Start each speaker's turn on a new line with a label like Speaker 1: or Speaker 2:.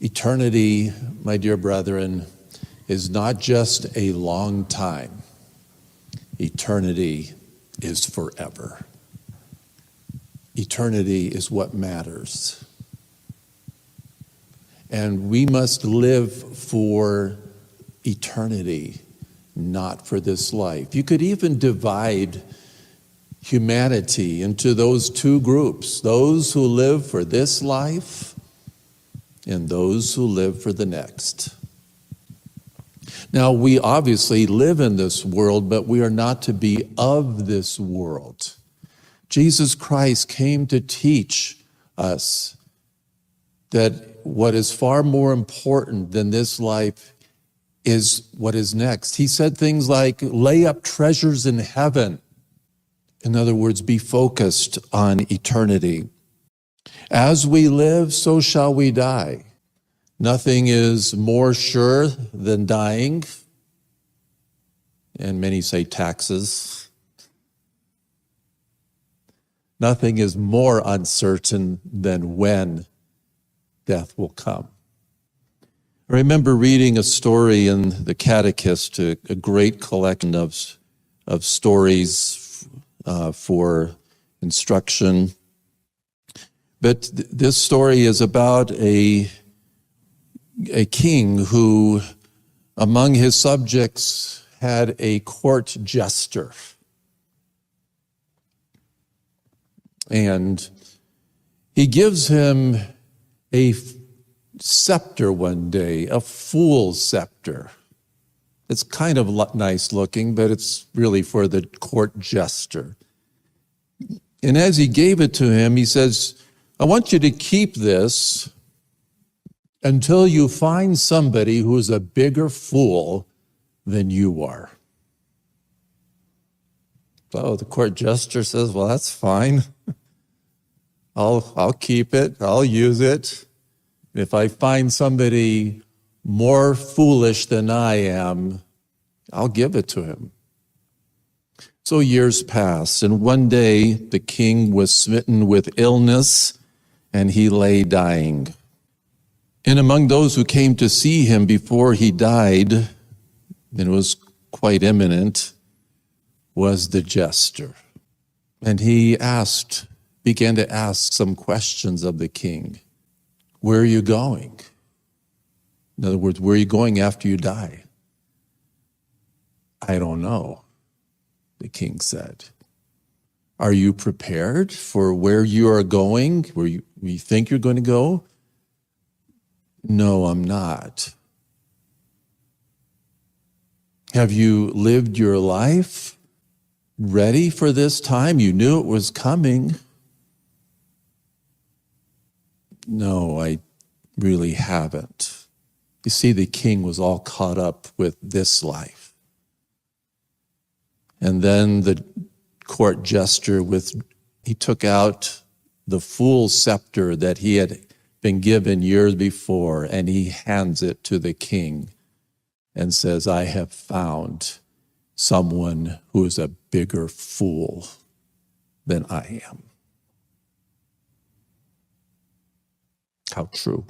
Speaker 1: Eternity, my dear brethren, is not just a long time. Eternity is forever. Eternity is what matters. And we must live for eternity, not for this life. You could even divide humanity into those two groups, those who live for this life and those who live for the next. Now, we obviously live in this world, but we are not to be of this world. Jesus Christ came to teach us that what is far more important than this life is what is next. He said things like, lay up treasures in heaven. In other words, be focused on eternity. As we live, so shall we die. Nothing is more sure than dying. And many say taxes. Nothing is more uncertain than when death will come. I remember reading a story in the Catechist, a great collection of stories for instruction. But this story is about a king who, among his subjects, had a court jester. And he gives him a scepter one day, a fool's scepter. It's kind of nice looking, but it's really for the court jester. And as he gave it to him, he says, I want you to keep this until you find somebody who is a bigger fool than you are. So the court jester says, well, that's fine. I'll keep it. I'll use it. If I find somebody more foolish than I am, I'll give it to him. So years passed, and one day the king was smitten with illness, and he lay dying. And among those who came to see him before he died, and it was quite imminent, was the jester. And he began to ask some questions of the king. Where are you going? In other words, where are you going after you die? I don't know, the king said. Are you prepared for where you are going, where you think you're going to go? No, I'm not. Have you lived your life ready for this time? You knew it was coming. No, I really haven't. You see, the king was all caught up with this life. And then the court jester, he took out the fool's scepter that he had been given years before, and he hands it to the king and says, I have found someone who is a bigger fool than I am. How true.